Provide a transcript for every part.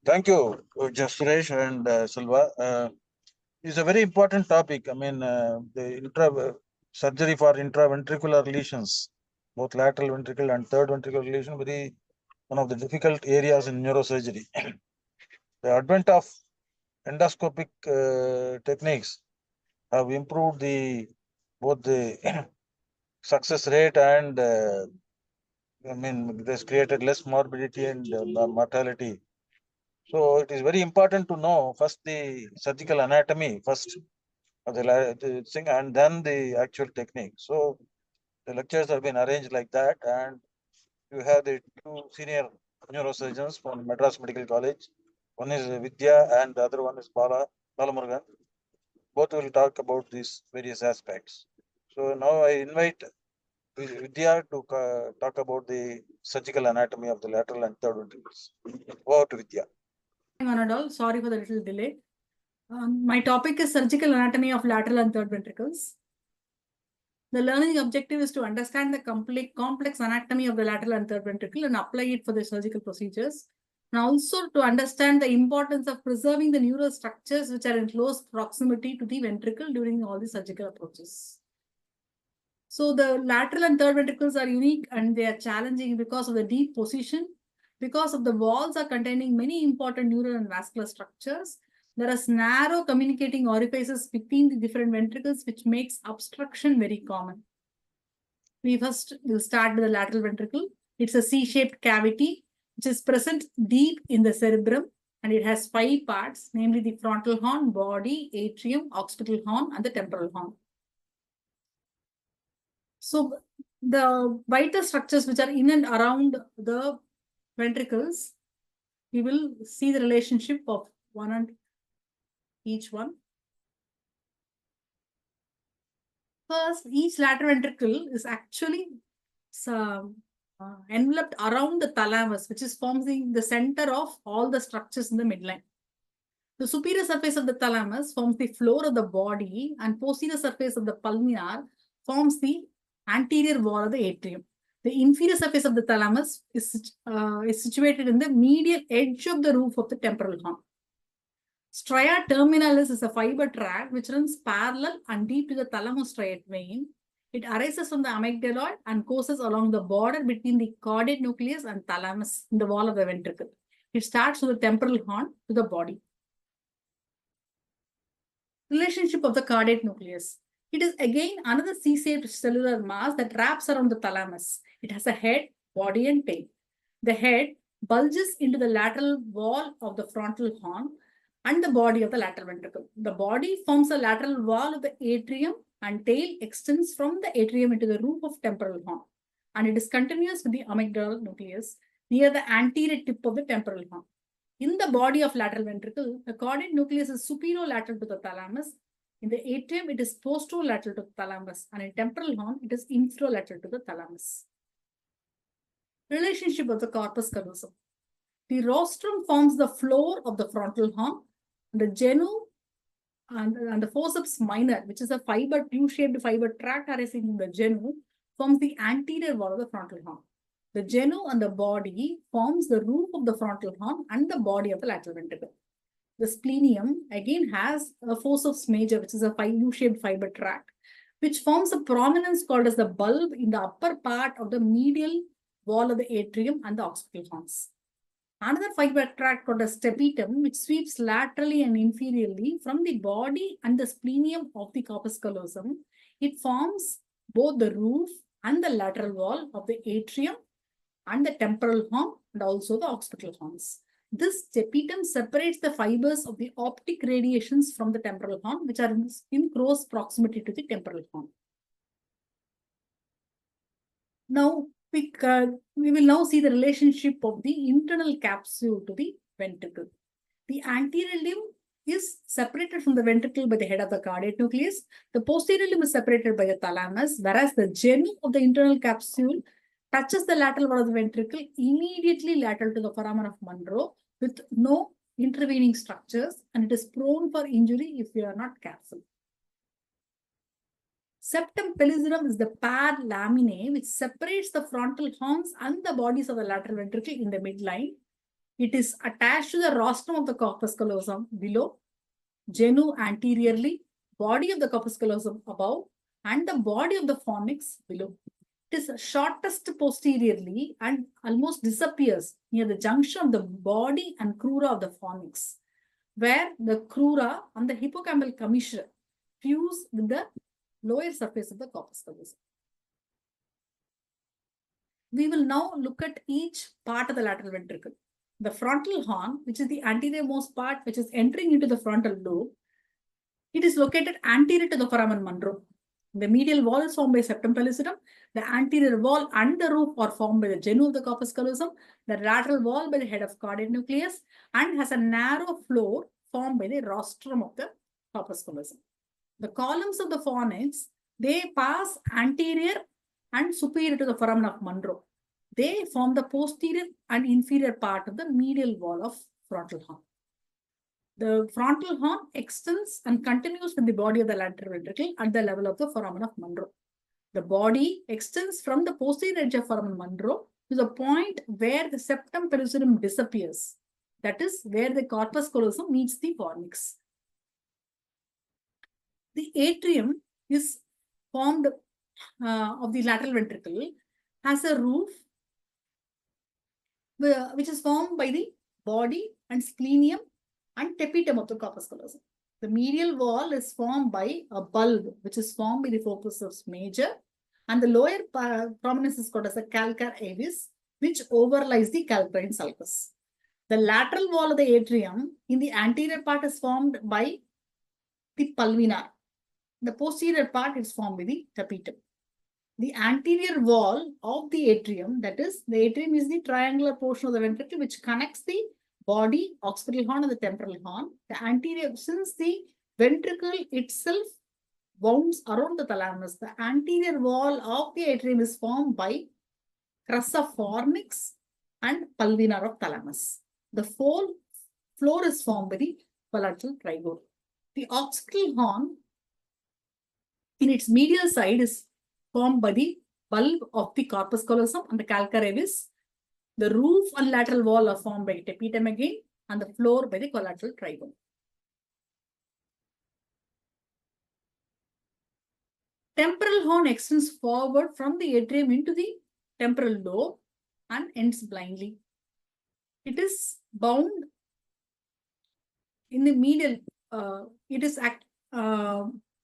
Thank you, Suresh and Silva. It's a very important topic. I mean, the surgery for intraventricular lesions, both lateral ventricle and third ventricular lesion, very one of the difficult areas in neurosurgery. The advent of endoscopic techniques have improved both the success rate and I mean, it has created less morbidity and mortality. So it is very important to know first the surgical anatomy first of the thing and then the actual technique. So the lectures have been arranged like that, and you have the two senior neurosurgeons from Madras Medical College. One is Vidhya and the other one is Balamurugan. Both will talk about these various aspects. So now I invite Vidhya to talk about the surgical anatomy of the lateral and third ventricles. Over to Vidhya. Manadal, sorry for the little delay. My topic is surgical anatomy of lateral and third ventricles. The learning objective is to understand the complex anatomy of the lateral and third ventricle and apply it for the surgical procedures. And also to understand the importance of preserving the neural structures which are in close proximity to the ventricle during all the surgical approaches. So the lateral and third ventricles are unique and they are challenging because of the deep position, because of the walls are containing many important neural and vascular structures. There are narrow communicating orifices between the different ventricles, which makes obstruction very common. We first will start with the lateral ventricle. It's a C-shaped cavity which is present deep in the cerebrum, and it has 5 parts, namely the frontal horn, body, atrium, occipital horn, and the temporal horn. So the vital structures which are in and around the ventricles, we will see the relationship of one and each one. First, each lateral ventricle is actually enveloped around the thalamus, which is forms the center of all the structures in the midline. The superior surface of the thalamus forms the floor of the body, and posterior surface of the pulvinar forms the anterior wall of the atrium. The inferior surface of the thalamus is situated in the medial edge of the roof of the temporal horn. Stria terminalis is a fiber tract which runs parallel and deep to the thalamostriate vein. It arises from the amygdaloid and courses along the border between the caudate nucleus and thalamus in the wall of the ventricle. It starts from the temporal horn to the body. Relationship of the caudate nucleus. It is again another C-shaped cellular mass that wraps around the thalamus. It has a head, body, and tail. The head bulges into the lateral wall of the frontal horn and the body of the lateral ventricle. The body forms a lateral wall of the atrium, and tail extends from the atrium into the roof of temporal horn. And it is continuous with the amygdala nucleus near the anterior tip of the temporal horn. In the body of lateral ventricle, the caudate nucleus is superolateral to the thalamus. In the atrium, it is posterolateral to the thalamus, and in temporal horn, it is infralateral to the thalamus. Relationship of the corpus callosum. The rostrum forms the floor of the frontal horn. The genu and the forceps minor, which is a U-shaped fiber tract arising in the genu, forms the anterior wall of the frontal horn. The genu and the body forms the roof of the frontal horn and the body of the lateral ventricle. The splenium again has a forceps major, which is a U-shaped fiber tract, which forms a prominence called as the bulb in the upper part of the medial wall of the atrium and the occipital horns. Another fiber tract called as tapetum, which sweeps laterally and inferiorly from the body and the splenium of the corpus callosum. It forms both the roof and the lateral wall of the atrium and the temporal horn and also the occipital horns. This tapetum separates the fibers of the optic radiations from the temporal horn, which are in close proximity to the temporal horn. Now, we will now see the relationship of the internal capsule to the ventricle. The anterior limb is separated from the ventricle by the head of the caudate nucleus. The posterior limb is separated by the thalamus, whereas the genu of the internal capsule touches the lateral wall of the ventricle immediately lateral to the foramen of Monro with no intervening structures, and it is prone for injury if you are not careful. Septum pellucidum is the paired laminae which separates the frontal horns and the bodies of the lateral ventricle in the midline. It is attached to the rostrum of the corpus callosum below, genu anteriorly, body of the corpus callosum above, and the body of the fornix below. It is shortest posteriorly and almost disappears near the junction of the body and crura of the fornix, where the crura and the hippocampal commissure fuse with the lower surface of the corpus callosum. We will now look at each part of the lateral ventricle. The frontal horn, which is the anterior-most part, which is entering into the frontal lobe, it is located anterior to the foramen Monro. The medial wall is formed by septum pellucidum. The anterior wall and the roof are formed by the genu of the corpus callosum. The lateral wall by the head of caudate nucleus and has a narrow floor formed by the rostrum of the corpus callosum. The columns of the fornix, they pass anterior and superior to the foramen of Monro. They form the posterior and inferior part of the medial wall of frontal horn. The frontal horn extends and continues with the body of the lateral ventricle at the level of the foramen of Monro. The body extends from the posterior edge of foramen Monro to the point where the septum pellucidum disappears. That is where the corpus callosum meets the fornix. The atrium is formed of the lateral ventricle, has a roof which is formed by the body and splenium and tapetum of the corpus callosum. The medial wall is formed by a bulb which is formed by the forceps major, and the lower prominence is called as the calcar avis, which overlies the calcarine sulcus. The lateral wall of the atrium in the anterior part is formed by the pulvinar. The posterior part is formed by the tapetum. The anterior wall of the atrium, that is, the atrium is the triangular portion of the ventricle which connects the body, occipital horn, and the temporal horn. The anterior, since the ventricle itself wounds around the thalamus, the anterior wall of the atrium is formed by crus of fornix and pulvinar of thalamus. The floor is formed by the collateral trigore. The occipital horn in its medial side is formed by the bulb of the corpus callosum and the calcar avis. The roof and lateral wall are formed by tapetum again, and the floor by the collateral trigone. Temporal horn extends forward from the atrium into the temporal lobe and ends blindly. It is bound in the medial,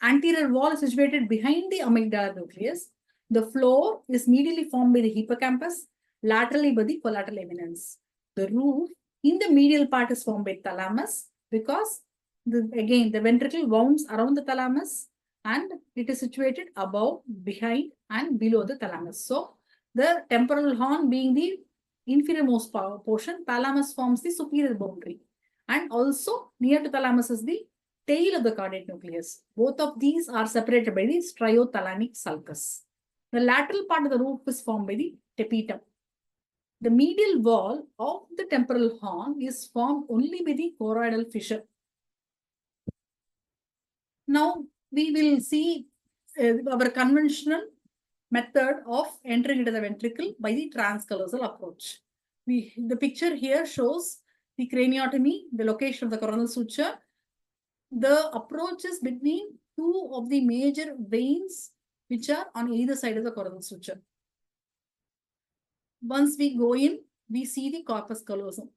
anterior wall is situated behind the amygdala nucleus. The floor is medially formed by the hippocampus, laterally by the collateral eminence. The roof in the medial part is formed by thalamus because, the ventricle wounds around the thalamus and it is situated above, behind, and below the thalamus. So, the temporal horn being the inferior-most portion, thalamus forms the superior boundary. And also, near to thalamus is the tail of the caudate nucleus. Both of these are separated by the striothalamic sulcus. The lateral part of the roof is formed by the tapetum. The medial wall of the temporal horn is formed only by the choroidal fissure. Now, we will see our conventional method of entering into the ventricle by the transcallosal approach. The picture here shows the craniotomy, the location of the coronal suture. The approach is between two of the major veins which are on either side of the coronal suture. Once we go in, we see the corpus callosum.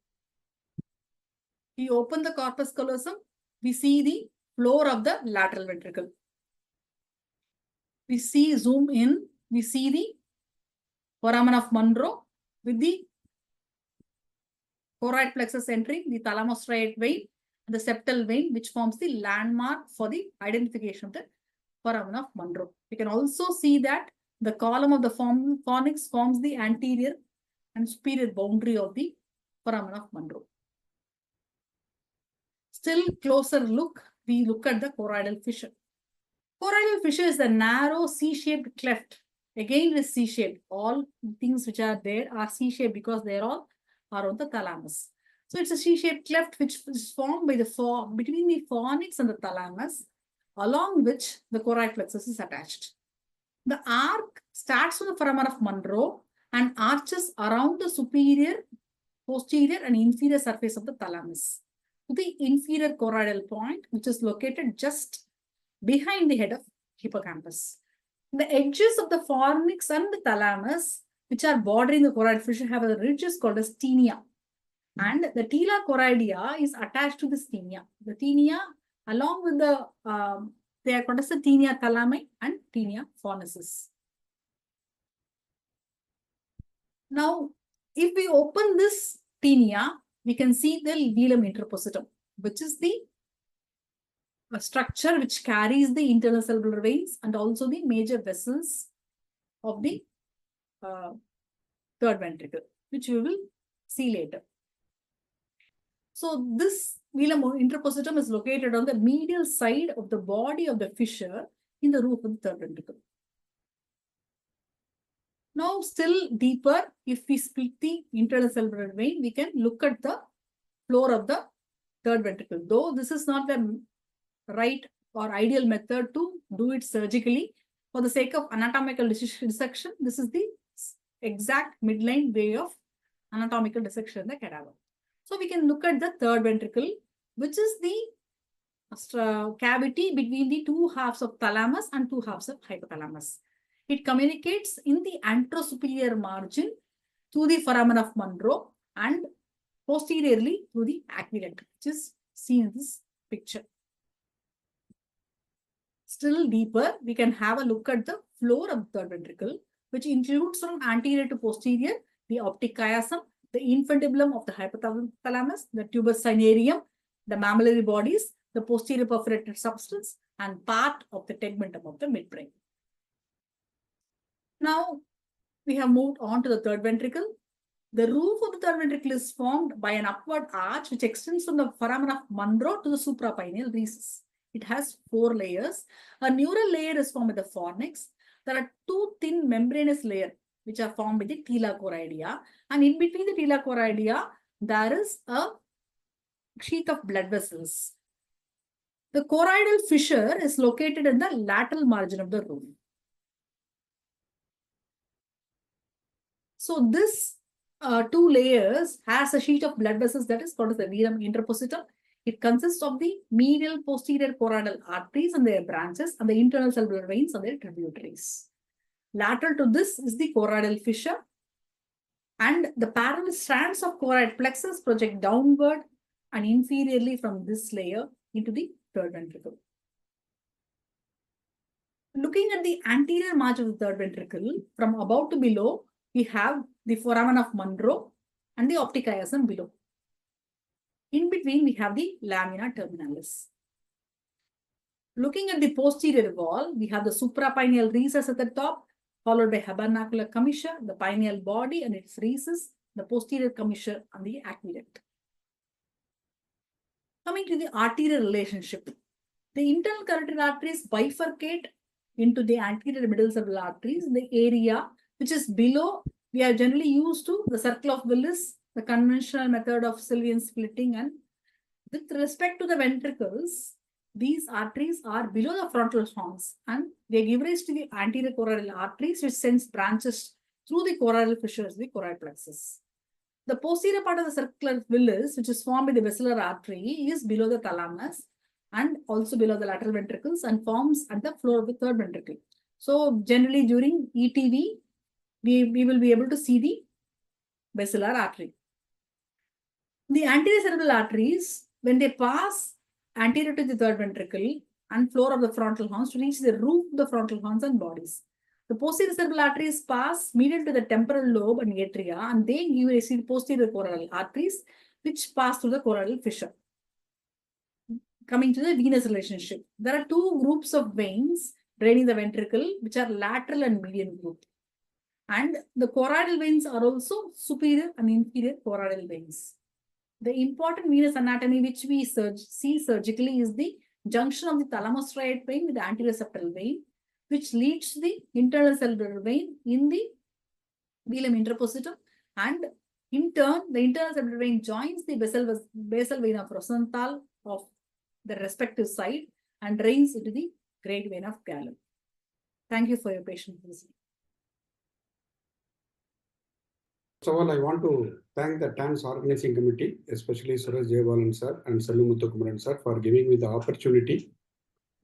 We open the corpus callosum, we see the floor of the lateral ventricle. We zoom in, we see the foramen of Monro with the choroid plexus entering, the thalamostriate vein, and the septal vein, which forms the landmark for the identification of the foramen of Monro. We can also see that the column of the fornix forms the anterior and superior boundary of the foramen of Monro. Still closer look, we look at the choroidal fissure. Choroidal fissure is a narrow C-shaped cleft. Again, it is C-shaped. All things which are there are C-shaped because they are all around the thalamus. So it's a C-shaped cleft which is formed by between the fornix and the thalamus, along which the choroid plexus is attached. The arc starts from the foramen of Monro and arches around the superior posterior and inferior surface of the thalamus to the inferior choroidal point, which is located just behind the head of hippocampus. The edges of the fornix and the thalamus, which are bordering the choroid fissure, have a ridge is called as tinea. And the tela choroidea is attached to this tinea. The tinea, along with the, they are called as the tinea thalami and tinea fornicis. Now, if we open this tinea, we can see the velum interpositum, which is the structure which carries the internal cellular veins and also the major vessels of the third ventricle, which we will see later. So this velum interpositum is located on the medial side of the body of the fissure in the roof of the third ventricle. Now, still deeper, if we split the internal cellular vein, we can look at the floor of the third ventricle. Though this is not the right or ideal method to do it surgically, for the sake of anatomical dissection, this is the exact midline way of anatomical dissection in the cadaver. So we can look at the third ventricle, which is the cavity between the two halves of thalamus and two halves of hypothalamus. It communicates in the anterosuperior margin through the foramen of Monro and posteriorly through the aqueduct, which is seen in this picture. Still deeper, we can have a look at the floor of the third ventricle, which includes from anterior to posterior the optic chiasm, the infundibulum of the hypothalamus, the tuberous cinereum, the mammillary bodies, the posterior perforated substance, and part of the tegmentum of the midbrain. Now, we have moved on to the third ventricle. The roof of the third ventricle is formed by an upward arch which extends from the foramen of Monro to the suprapineal recess. It has 4 layers. A neural layer is formed by the fornix. There are 2 thin membranous layers which are formed by the tela choroidea. And in between the tela choroidea, there is a sheath of blood vessels. The choroidal fissure is located in the lateral margin of the roof. So this 2 layers has a sheet of blood vessels that is called as the velum interpositum. It consists of the medial posterior choroidal arteries and their branches and the internal cellular veins and their tributaries. Lateral to this is the choroidal fissure, and the parallel strands of choroid plexus project downward and inferiorly from this layer into the third ventricle. Looking at the anterior margin of the third ventricle, from above to below, we have the foramen of Monro and the optic chiasm below. In between, we have the lamina terminalis. Looking at the posterior wall, we have the suprapineal recess at the top, followed by habernacular commissure, the pineal body and its recess, the posterior commissure and the aqueduct. Coming to the arterial relationship, the internal carotid arteries bifurcate into the anterior middle cerebral arteries in the area which is below. We are generally used to the circle of Willis, the conventional method of Sylvian splitting, and with respect to the ventricles, these arteries are below the frontal horns and they give rise to the anterior choroidal arteries, which sends branches through the choroidal fissures, the choroid plexus. The posterior part of the circle of Willis, which is formed by the basilar artery, is below the thalamus and also below the lateral ventricles and forms at the floor of the third ventricle. So generally during ETV, we will be able to see the basilar artery. The anterior cerebral arteries, when they pass anterior to the third ventricle and floor of the frontal horns to reach the roof of the frontal horns and bodies. The posterior cerebral arteries pass medial to the temporal lobe and atria, and they give rise to the posterior choroidal arteries, which pass through the choroidal fissure. Coming to the venous relationship, there are 2 groups of veins draining the ventricle, which are lateral and median group. And the choroidal veins are also superior and inferior choroidal veins. The important venous anatomy which we see surgically is the junction of the thalamostriate vein with the anterior septal vein, which leads to the internal cellular vein in the velum interpositum, and in turn, the internal cellular vein joins the basal vein of Rosenthal of the respective side and drains into the great vein of Galen. Thank you for your patience. of all, I want to thank the TANS organizing committee, especially Suresh Jayavalan sir and Sallu Muthukumaran sir, for giving me the opportunity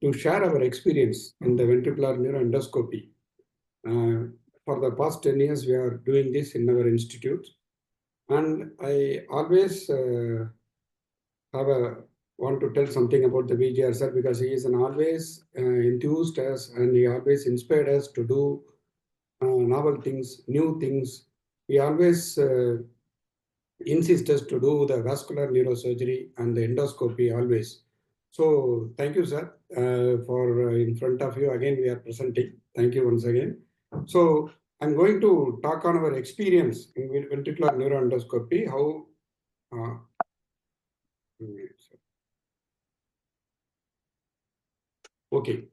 to share our experience in the ventricular neuroendoscopy. For the past 10 years, we are doing this in our institute. And I always want to tell something about the VGR sir, because he is an always enthused us and he always inspired us to do novel things, new things. He always insists us to do the vascular neurosurgery and the endoscopy always. So thank you, sir, for in front of you again we are presenting. Thank you once again. So I'm going to talk on our experience in ventricular neuroendoscopy. How okay.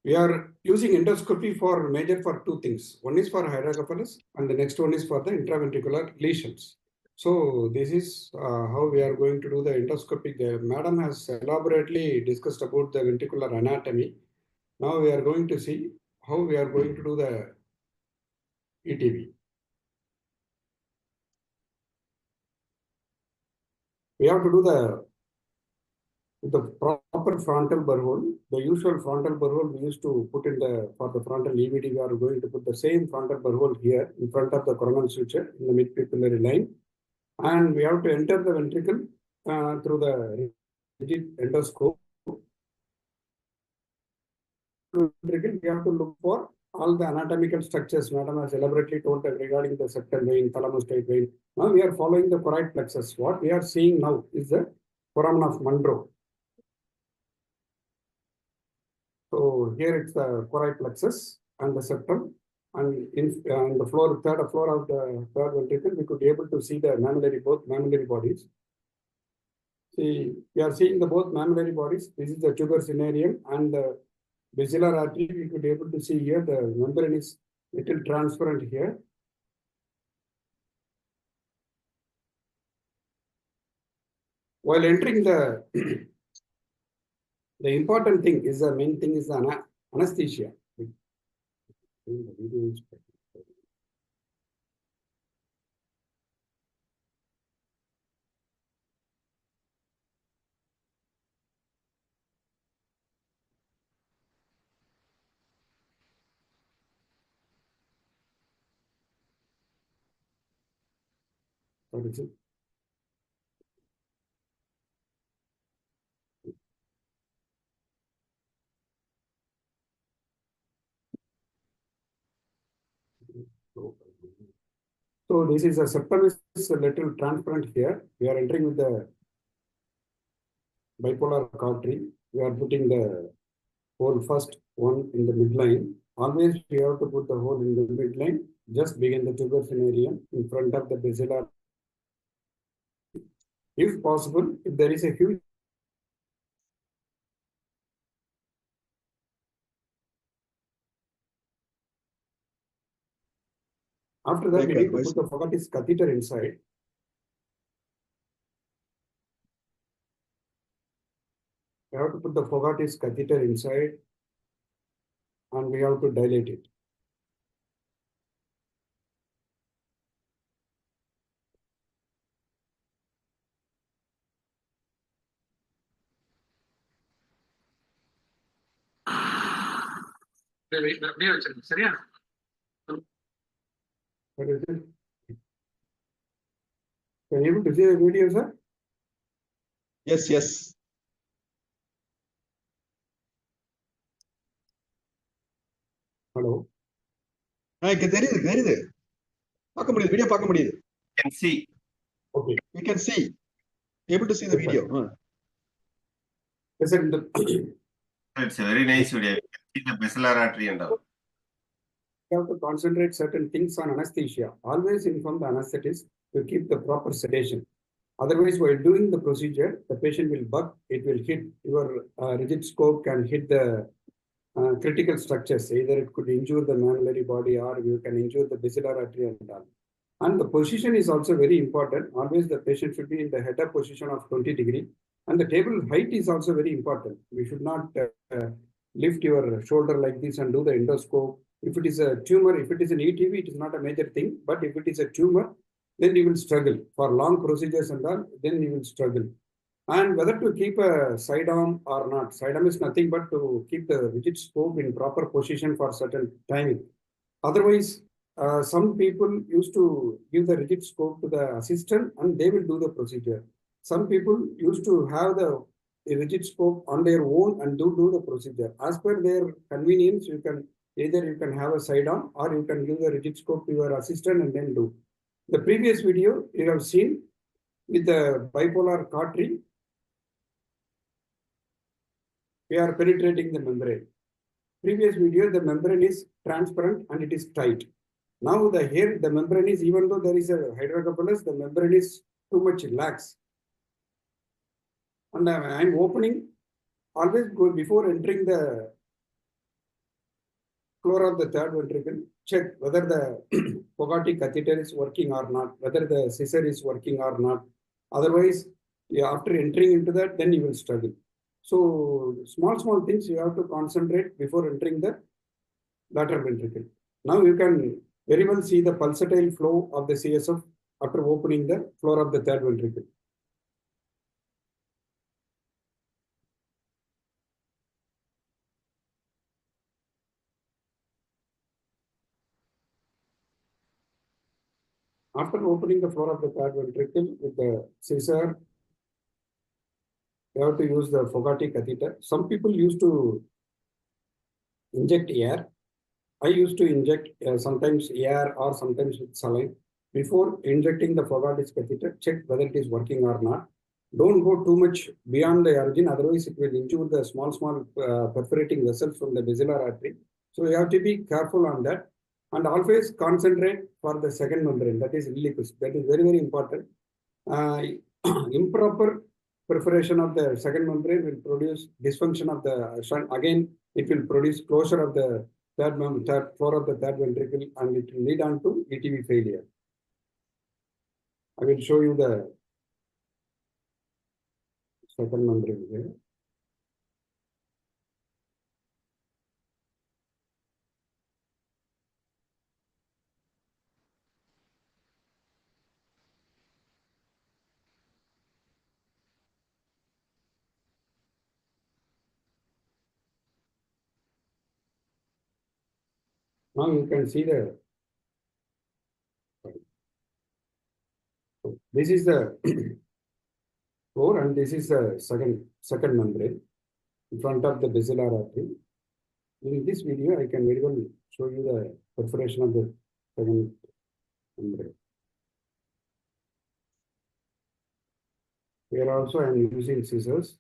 We are using endoscopy for major for two things. One is for hydrocephalus and the next one is for the intraventricular lesions. So this is how we are going to do the endoscopy. The madam has elaborately discussed about the ventricular anatomy. Now we are going to see how we are going to do the ETV. We have to do the proper frontal burr hole. The usual frontal burr hole we used to put in for the frontal EVD, we are going to put the same frontal burr hole here in front of the coronal suture in the mid-pupillary line. And we have to enter the ventricle through the rigid endoscope. Ventricle, we have to look for all the anatomical structures. Madam has elaborately told that regarding the septal vein, thalamus type vein. Now we are following the choroid plexus. What we are seeing now is the foramen of Monroe. So here it's the choroid plexus and the septum, and in the third floor of the third ventricle, we could be able to see the both mammillary bodies. See, we are seeing the both mammillary bodies. This is the tuber cinereum and the basilar artery. We could be able to see here the membrane is little transparent here. While entering the important thing is the main thing is the anesthesia. What is it? So this is a septum is a little transparent here. We are entering with the bipolar artery. We are putting the hole first one in the midline. Always we have to put the hole in the midline. Just begin the tuber cinereum in front of the basilar. If possible, if there is a huge after that, we need to put the Fogatis catheter inside. We have to put the Fogatis catheter inside and we have to dilate it. What is it? Can you able to see the video, sir? Yes, yes. Hello. தெரியுது பார்க்க முடியுது video பார்க்க முடியுது. Can see. Okay. We can see. Able to see the video. Yes, sir. It's a very nice video. You can see the basilar artery and all. You have to concentrate certain things on anesthesia. Always inform the anesthetist to keep the proper sedation. Otherwise, while doing the procedure, the patient will buck, it will hit your rigid scope, can hit the critical structures. Either it could injure the mammillary body or you can injure the basilar artery and all. And the position is also very important. Always the patient should be in the head up position of 20 degrees. And the table height is also very important. We should not lift your shoulder like this and do the endoscope. If it is a tumor, if it is an ETV, it is not a major thing. But if it is a tumor, then you will struggle for long procedures and all. Then you will struggle. And whether to keep a side arm or not. Side arm is nothing but to keep the rigid scope in proper position for certain time. Otherwise, some people used to give the rigid scope to the assistant and they will do the procedure. Some people used to have the rigid scope on their own and do the procedure. As per their convenience, you can have a side arm or you can give the rigid scope to your assistant and then do. The previous video you have seen with the bipolar cautery, we are penetrating the membrane. Previous video, the membrane is transparent and it is tight. Now the membrane is, even though there is a hydrocephalus, the membrane is too much lax. And I am opening, always go before entering the floor of the third ventricle, check whether the Fogarty catheter is working or not, whether the scissor is working or not. Otherwise, after entering into that, then you will struggle. So small things you have to concentrate before entering the lateral ventricle. Now you can very well see the pulsatile flow of the CSF after opening the floor of the third ventricle. After opening the floor of the third ventricle with the scissor, you have to use the Fogarty catheter. Some people used to inject air. I used to inject sometimes air or sometimes with saline. Before injecting the Fogarty's catheter, check whether it is working or not. Don't go too much beyond the origin, otherwise it will injure the small perforating vessels from the basilar artery. So you have to be careful on that. And always concentrate for the second membrane, that is iliacus. That is very important. Improper perforation of the second membrane will produce dysfunction of the shunt. Again, it will produce closure of the third floor of the third ventricle and it will lead on to ETV failure. I will show you the second membrane here. Now you can see the, this is the floor and this is the second membrane in front of the basilar artery. In this video, I can very well show you the perforation of the second membrane. Here also I am using scissors.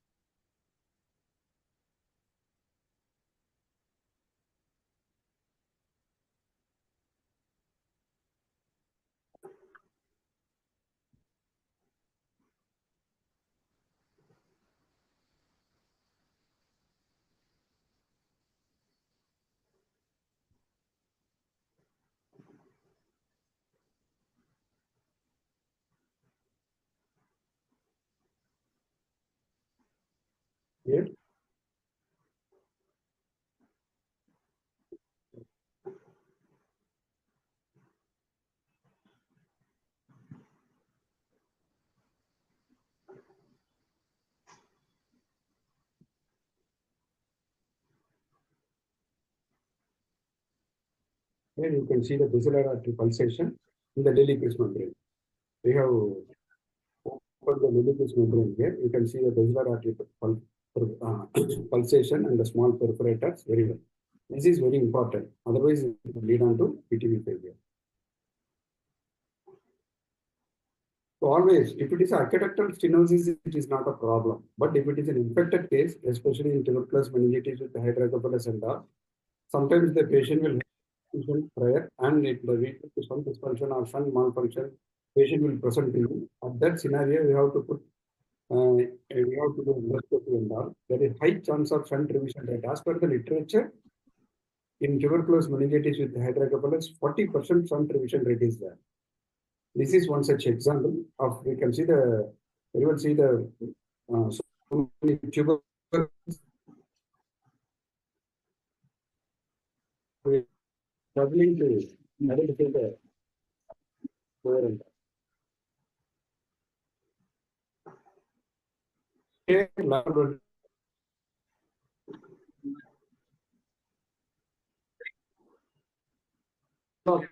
Here. Here you can see the basilar artery pulsation in the iliacus membrane. We have opened the iliacus membrane here. You can see the basilar artery pulsation and the small perforators very well. This is very important. Otherwise, it will lead on to ETV failure. So always, if it is aqueductal stenosis, it is not a problem. But if it is an infected case, especially in tuberculous meningitis with the hydrocephalus and all, sometimes the patient will have prior and it will lead to some dysfunction or some malfunction. Patient will present to you. At that scenario, we have to put we have to do endoscopy and all. There is high chance of shunt revision rate. As per the literature, in tuberculous meningitis with hydrocephalus, 40% shunt revision rate is there. This is one such example of, we can see the, you will see the so many tuberculosis struggling to identify the coherent. Here, lateral Sound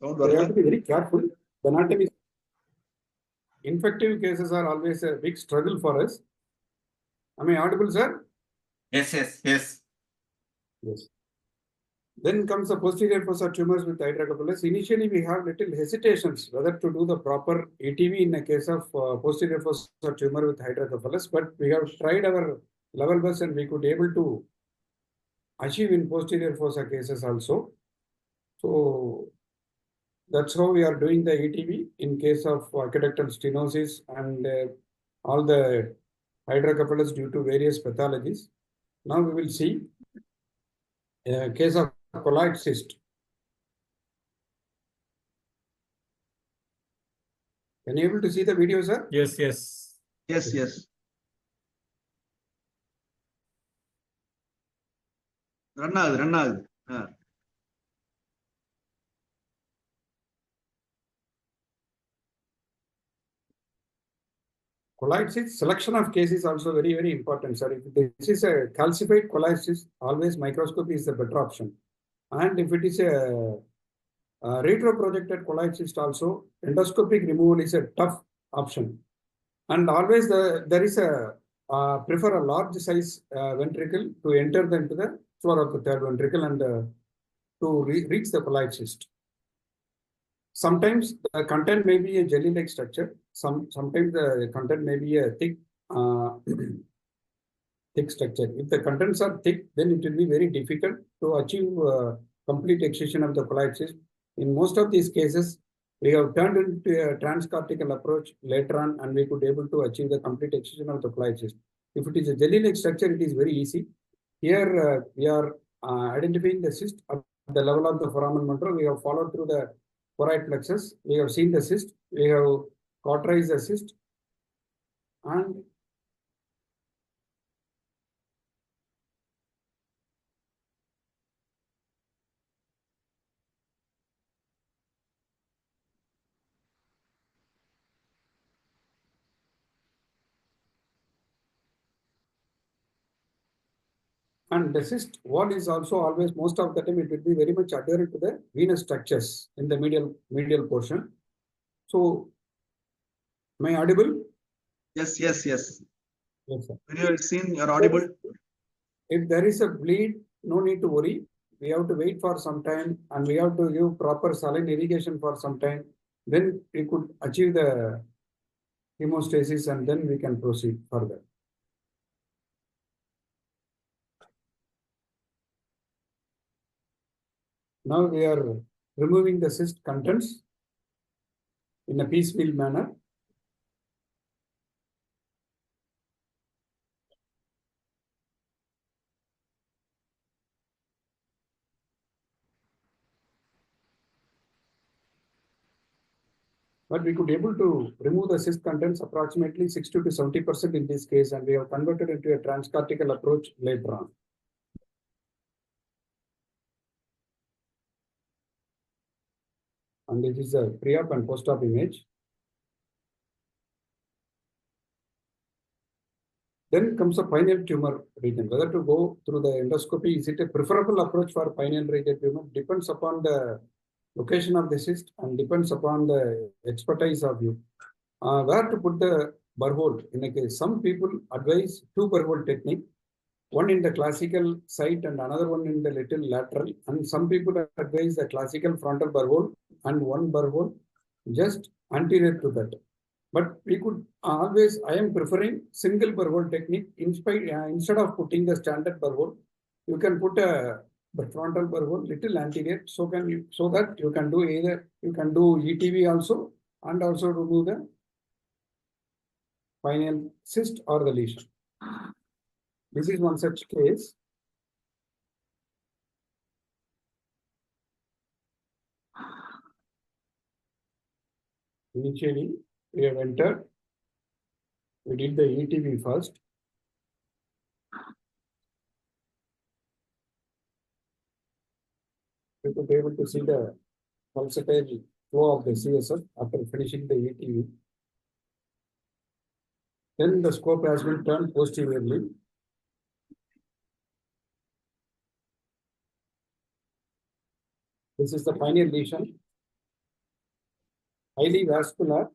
we have வரல to be very careful. The anatomy, infective cases are always a big struggle for us. Am I audible, sir? Yes, yes, yes. Yes. Then comes the posterior fossa tumors with hydrocephalus. Initially, we have little hesitations whether to do the proper ETV in a case of posterior fossa tumor with hydrocephalus, but we have tried our level best and we could able to achieve in posterior fossa cases also. So that's how we are doing the ETV in case of aqueductal stenosis and all the hydrocephalus due to various pathologies. Now we will see a case of colloid cyst. Can you able to see the video, sir? Yes, yes. Yes yes run ஆகுது Colloid cyst, selection of cases also very, very important, sir. If this is a calcified colloid cyst, always microscopy is the better option. And if it is a retroprojected colloid cyst also, endoscopic removal is a tough option. And always there is a prefer a large size ventricle to enter into the floor of the third ventricle and to reach the colloid cyst. Sometimes the content may be a jelly-like structure. Sometimes the content may be a thick, thick structure. If the contents are thick, then it will be very difficult to achieve complete excision of the colloid cyst. In most of these cases, we have turned into a transcortical approach later on, and we could able to achieve the complete excision of the colloid cyst. If it is a jelly-like structure, it is very easy. Here we are identifying the cyst at the level of the foramen mater. We have followed through the choroid plexus. We have seen the cyst. We have cauterized the cyst, and the cyst wall is also always, most of the time, it will be very much adherent to the venous structures in the medial portion. So, am I audible? Yes yes yes Yes, sir. Video is seen you are audible If there is a bleed, no need to worry. We have to wait for some time and we have to give proper saline irrigation for some time. Then we could achieve the hemostasis and then we can proceed further. Now we are removing the cyst contents in a piecemeal manner. But we could able to remove the cyst contents approximately 60 to 70% in this case, and we have converted into a transcortical approach later on. And this is a pre-op and post-op image. Then comes a pineal tumor region. Whether to go through the endoscopy, is it a preferable approach for pineal region tumor? Depends upon the location of the cyst and depends upon the expertise of you. Where to put the burr hole? In a case, some people advise two burr hole technique, one in the classical site and another one in the little lateral. And some people advise the classical frontal burr hole and one burr hole just anterior to that. But we could always, I am preferring single burr hole technique. Instead of putting the standard burr hole, you can put a frontal burr hole little anterior, so that you can do either, you can do ETV also and also remove the pineal cyst or the lesion. This is one such case. Initially, we have entered We did the ETV first. We could be able to see the pulsatile flow of the CSF after finishing the ETV. Then the scope has been turned posteriorly. This is the pineal lesion, highly vascular.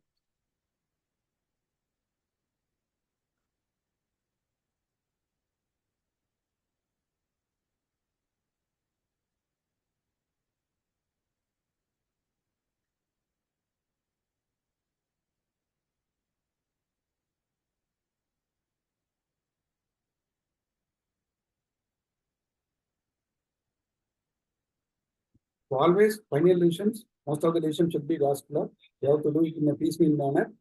So always pineal lesions, most of the lesions should be vascular. You have to do it in a piecemeal manner.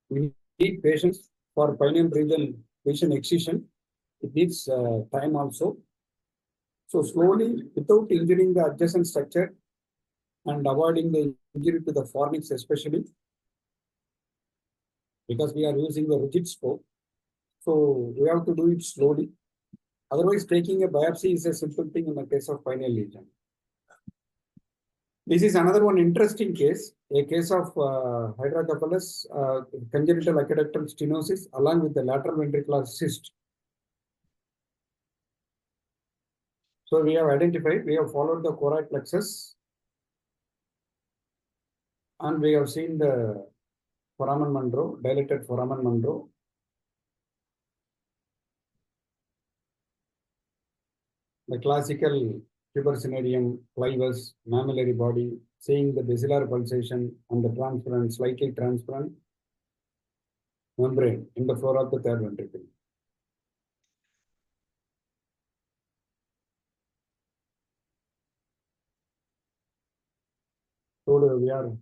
We need patience for pineal region lesion excision. It needs time also. So slowly, without injuring the adjacent structure and avoiding the injury to the fornix especially, because we are using the rigid scope. So we have to do it slowly. Otherwise, taking a biopsy is a simple thing in the case of pineal lesion. This is another one interesting case, a case of hydrocephalus, congenital aqueductal stenosis along with the lateral ventricular cyst. So we have identified, we have followed the choroid plexus, and we have seen the foramen Monro, dilated foramen Monro. The classical tubercinarium, flyvus, mammillary body, seeing the basilar pulsation and the transparent, slightly transparent membrane in the floor of the third ventricle. So we are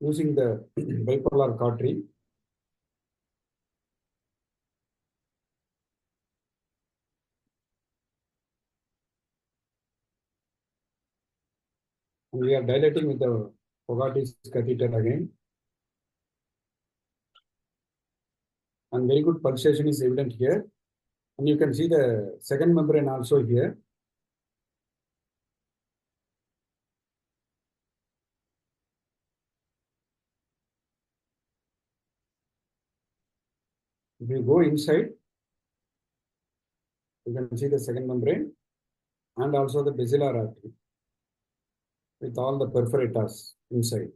using the bipolar cautery. And we are dilating with the Fogarty's catheter again. And very good pulsation is evident here. And you can see the second membrane also here. If you go inside, you can see the second membrane and also the basilar artery with all the perforators inside.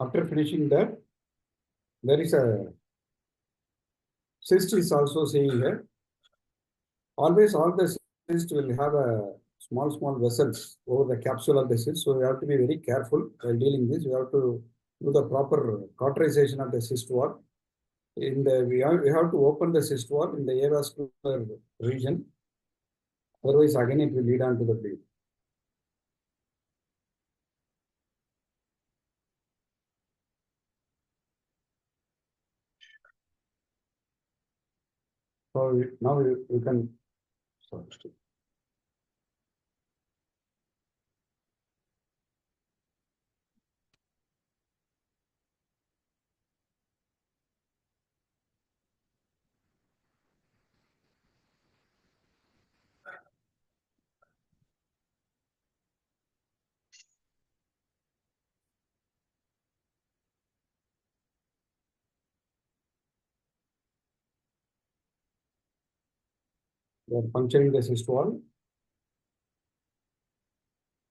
After finishing that, there is a cyst is also seen here. Always all the cyst will have a small vessels over the capsule of the cyst. So we have to be very careful while dealing this. We have to do the proper cauterization of the cyst wall. We have to open the cyst wall in the avascular region. Otherwise, again, it will lead on to the bleed. So now we can. Sorry. We are puncturing the cyst wall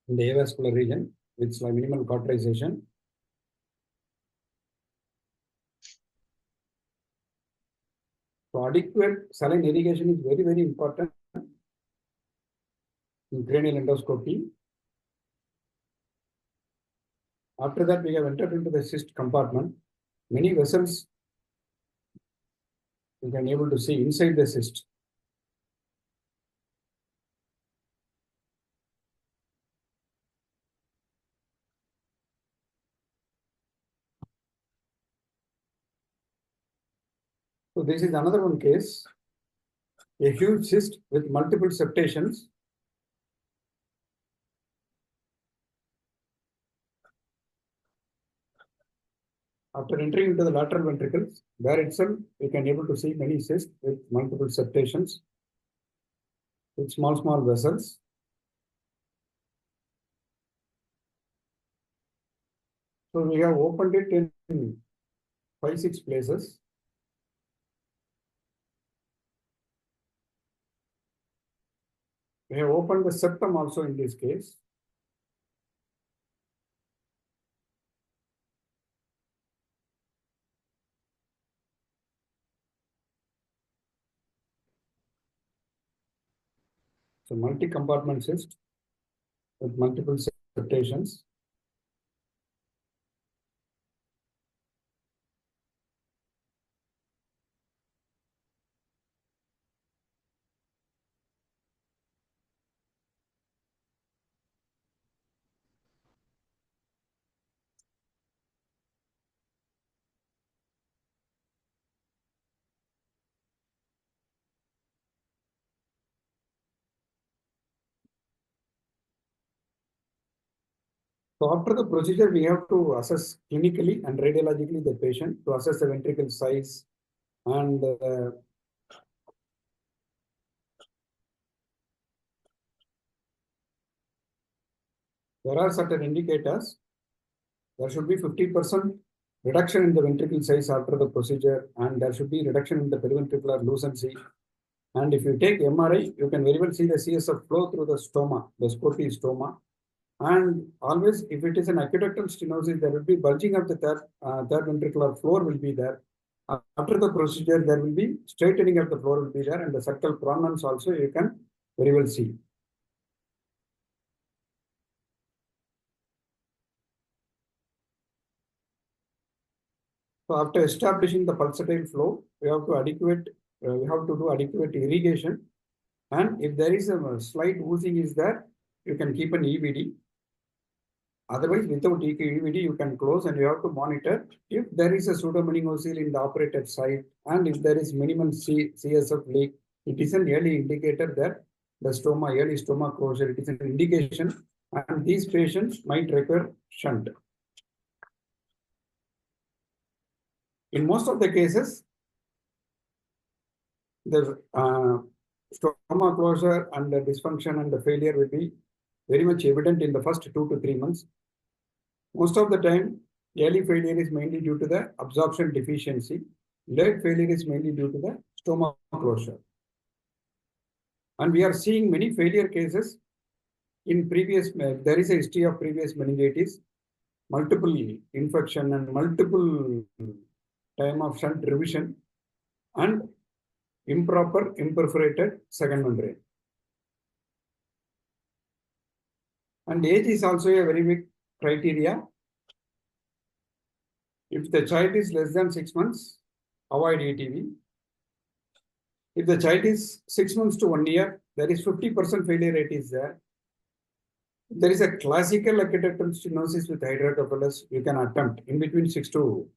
in the avascular region with minimal cauterization. So adequate saline irrigation is very important in cranial endoscopy. After that, we have entered into the cyst compartment. Many vessels you can able to see inside the cyst. So this is another one case. A huge cyst with multiple septations. After entering into the lateral ventricles, there itself we can able to see many cysts with multiple septations, with small vessels. So we have opened it in 5-6 places. We have opened the septum also in this case. So multi-compartment cyst with multiple septations. So after the procedure, we have to assess clinically and radiologically the patient to assess the ventricle size and there are certain indicators. There should be 50% reduction in the ventricle size after the procedure, and there should be reduction in the periventricular lucency. And if you take MRI, you can very well see the CSF flow through the stoma, the Scopy stoma. And always, if it is an aqueductal stenosis, there will be bulging of the third ventricular floor will be there. After the procedure, there will be straightening of the floor will be there, and the circle prominence also you can very well see. So after establishing the pulsatile flow, we have to do adequate irrigation. And if there is a slight oozing is there, you can keep an EVD. Otherwise, without EVD, you can close and you have to monitor if there is a pseudomoningocele in the operated site and if there is minimum CSF leak. It is an early indicator that the early stoma closure, it is an indication, and these patients might require shunt. In most of the cases, the stoma closure and the dysfunction and the failure will be very much evident in the first 2 to 3 months. Most of the time, early failure is mainly due to the absorption deficiency. Late failure is mainly due to the stoma closure. And we are seeing many failure cases in previous, there is a history of previous meningitis, multiple infection and multiple time of shunt revision and improper imperforated second membrane. And age is also a very big criteria. If the child is less than 6 months, avoid ETV. If the child is 6 months to 1 year, there is 50% failure rate is there. If there is a classical aqueductal stenosis with hydrocephalus, you can attempt in between 6 to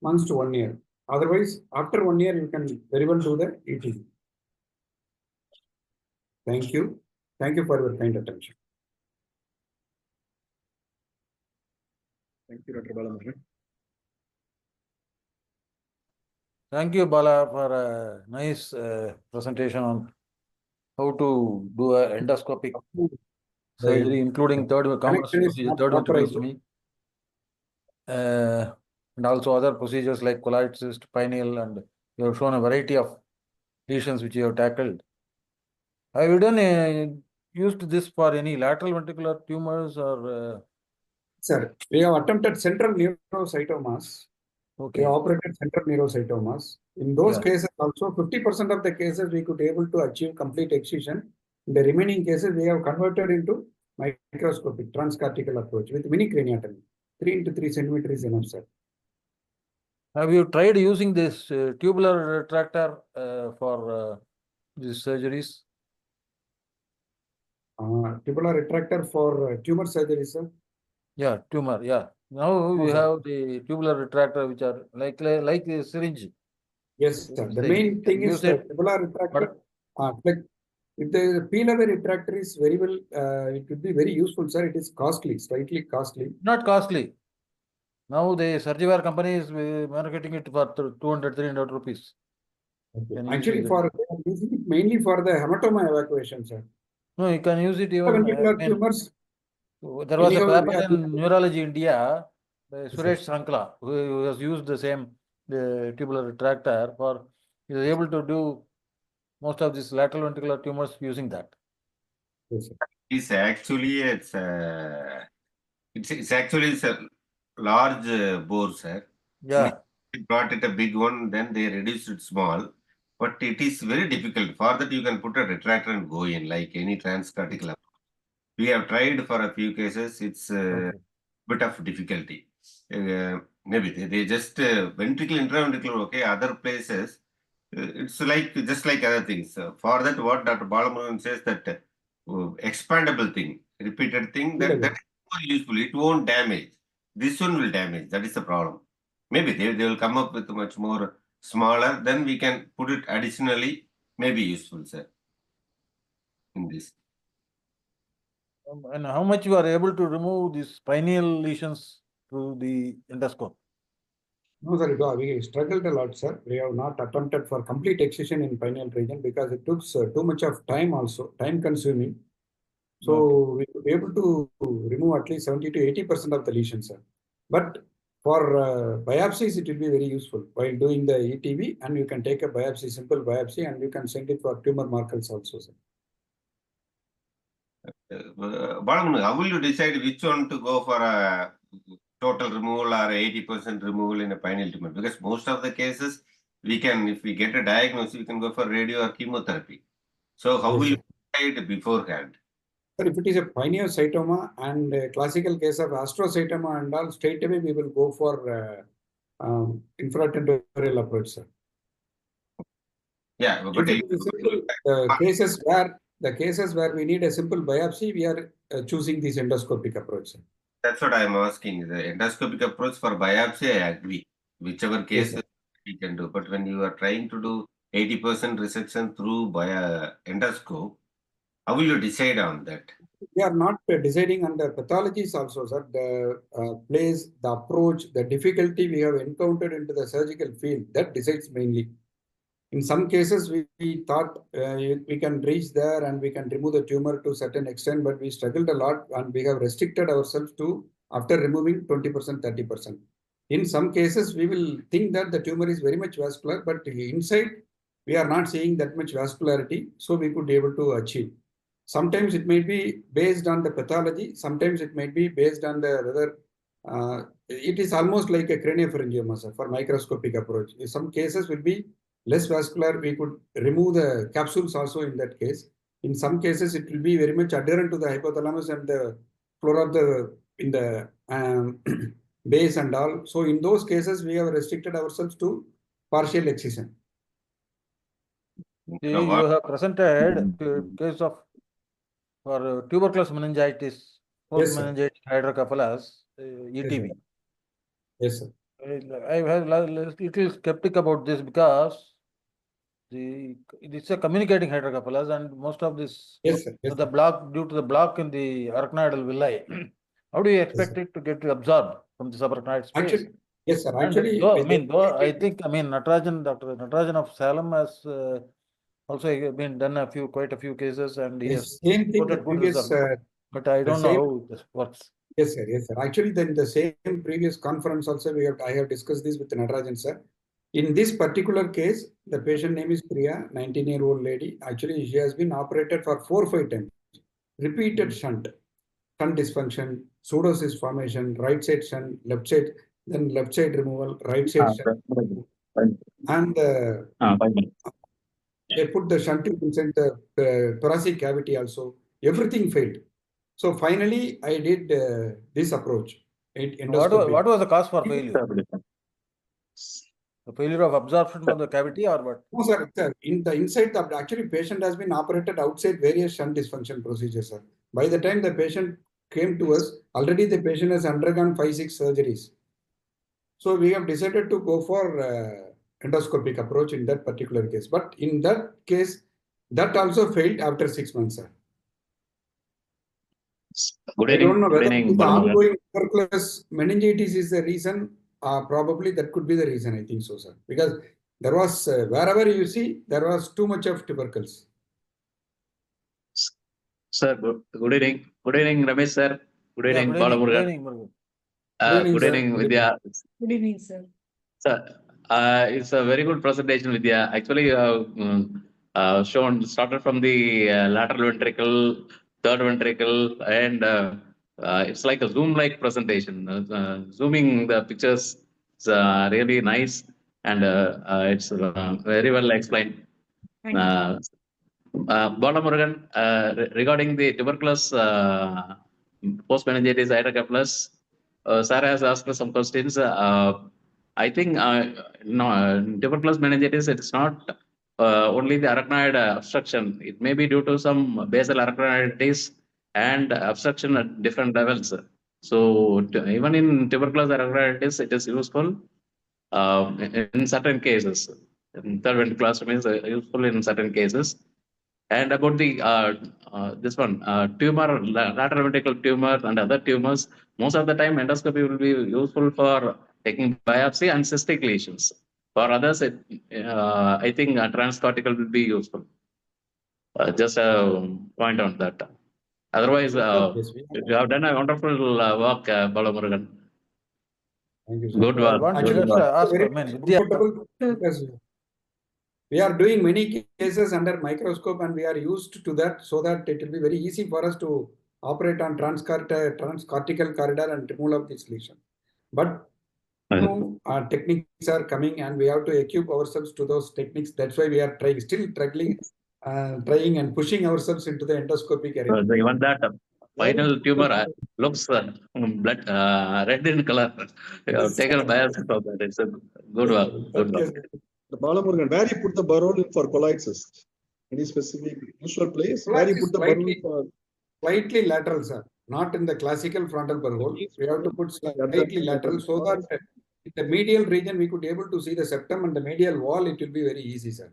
months to 1 year. Otherwise, after 1 year, you can very well do the ETV. Thank you. Thank you for your kind attention. Thank you, Dr. Balamurugan. Thank you, Bala, for a nice presentation on how to do a endoscopic surgery, including third Connection is not proper. ventriculostomy, and also other procedures like colloid cyst, pineal, and you have shown a variety of lesions which you have tackled. Have you done used this for any lateral ventricular tumors or? Sir, we have attempted central neurocytomas. Okay. We operated central neurocytomas. In those cases, also 50% of the cases we could able to achieve complete excision. In the remaining cases, we have converted into microscopic transcortical approach with mini craniotomy. 3 into 3 centimeters is enough, sir. Have you tried using this tubular retractor for these surgeries? Tubular retractor for tumor surgery, sir. Yeah, tumor. Yeah, Now we sir. have the tubular retractor, which are like a syringe. Yes, sir. The Say, main thing use is the it, tubular retractor. but Like if the P-level retractor is very well, it would be very useful, sir. It is costly, slightly costly. not costly. Now the Surgiware company is marketing it for 200-300 rupees. Can you Actually, use for it? using it mainly for the hematoma evacuation, sir. No, you can use it even. Ventricular tumors. There was a Anyhow, paper in Neurology India by Suresh Yes, Sankla, who has used the same tubular retractor for, he was able to do most of these lateral ventricular tumors using that. yes, sir. It's actually it's actually a large bore, sir. Yeah. They brought it a big one, then they reduced it small. But it is very difficult. For that, you can put a retractor and go in, like any transcortical. We have tried for a few cases. It's a bit of difficulty. Maybe they just ventricle, intraventricular, okay. Other places, it's like just like other things. For that, what Dr. Balamurugan says that expandable thing, repeated thing, that is more useful. It won't damage. This one will damage. That is the problem. Maybe they will come up with much more smaller. Then we can put it additionally. Maybe useful, sir. In this. And how much you are able to remove these pineal lesions through the endoscope? No, sir, we struggled a lot, sir. We have not attempted for complete excision in pineal region because it took too much of time also, time consuming. So we were able to remove at least 70 to 80% of the lesions, sir. But for biopsies, it will be very useful while doing the ETV, and you can take a biopsy, simple biopsy, and you can send it for tumor markers also, sir. Balamurugan, how will you decide which one to go for a total removal or 80% removal in a pineal tumor? Because most of the cases, we can, if we get a diagnosis, we can go for radio or chemotherapy. So how will you decide beforehand? Sir, if it is a pineocytoma and a classical case of astrocytoma and all, straight away we will go for infratemporal approach, sir. Yeah, but the cases where we need a simple biopsy, we are choosing this endoscopic approach, sir. That's what I am asking. The endoscopic approach for biopsy, I agree. Whichever case we can do. But when you are trying to do 80% resection through endoscope, how will you decide on that? We are not deciding on the pathologies also, sir. The place, the approach, the difficulty we have encountered into the surgical field, that decides mainly. In some cases, we thought we can reach there and we can remove the tumor to a certain extent, but we struggled a lot and we have restricted ourselves to after removing 20%, 30%. In some cases, we will think that the tumor is very much vascular, but inside we are not seeing that much vascularity, so we could be able to achieve. Sometimes it may be based on the pathology, sometimes it may be based on the whether it is almost like a craniopharyngioma, sir, for microscopic approach. In some cases will be less vascular, we could remove the capsules also in that case. In some cases, it will be very much adherent to the hypothalamus and the floor of the in the base and all. So in those cases, we have restricted ourselves to partial excision. You have presented a case of for tuberculous meningitis, post-meningitis hydrocephalus, ETV. Yes, sir. I have a little skeptic about this because it's a communicating hydrocephalus and most of this the block due to the block in the arachnoidal villi. How do you expect it to get absorbed from the subarachnoid space? Actually, yes, sir. Actually, I think Dr. Natarajan of Salem has also been done quite a few cases, and he has reported good results. But I don't know how this works. Yes, sir. Yes, sir. Actually, then the same previous conference also I have discussed this with Natarajan, sir. In this particular case, the patient name is Priya, 19-year-old lady. Actually, she has been operated for 4 or 5 times. Repeated shunt dysfunction, pseudocyst formation, right side shunt, left side, then left side removal, right side shunt. And they put the shunting inside the thoracic cavity also. Everything failed. So finally, I did this approach. What was the cause for failure? The failure of absorption from the cavity or what? No, sir. In the inside, actually patient has been operated outside various shunt dysfunction procedures, sir. By the time the patient came to us. Already the patient has undergone 5-6 surgeries. So we have decided to go for endoscopic approach in that particular case. But in that case, that also failed after 6 months, sir. Good I don't know evening, whether the Balamurugan. ongoing tuberculosis meningitis is the reason. Probably that could be the reason. I think so, sir. Because there was wherever you see, there was too much of tubercles. Sir, good evening. Good evening, Ramesh sir. Good Yeah, evening, good evening, good Balamurugan. evening, Murugan. Good evening, Good sir. evening, Good Vidhya. Good evening, sir. Sir, it's a very good presentation, Vidhya. Actually, you have started from the lateral ventricle, third ventricle, and it's like a Zoom-like presentation. Zooming the pictures is really nice, and it's very well explained. Thank you. Balamurugan, regarding the tuberculosis post-meningitis hydrocephalus, sir has asked some questions. I think tuberculosis meningitis, it's not only the arachnoid obstruction. It may be due to some basal arachnoiditis and obstruction at different levels. So even in tuberculosis arachnoiditis, it is useful in certain cases. In third ventricular means useful in certain cases. And about the this one tumor, lateral ventricle tumor and other tumors, most of the time endoscopy will be useful for taking biopsy and cystic lesions. For others, I think transcortical will be useful. Just a point on that. Otherwise, Yes, we you have done a wonderful work, Balamurugan. Thank you, sir. Good work. One Good should work. ask, I Very mean, Vidhya, comfortable because we are doing many cases under microscope and we are used to that, so that it will be very easy for us to operate on transcortical corridor and remove of this lesion. But techniques are coming and we have to equip ourselves to those techniques. That's why we are still trying and pushing ourselves into the endoscopic area. Even that final tumor looks blood red in color. You have taken a biopsy from that. It's a good work. Good work. The Balamurugan, where you put the burrow for colloid cyst? Any specific usual place? Where you put the burrow for? Slightly lateral, sir. Not in the classical frontal burrow. We have to put slightly lateral so that in the medial region we could able to see the septum and the medial wall. It will be very easy, sir.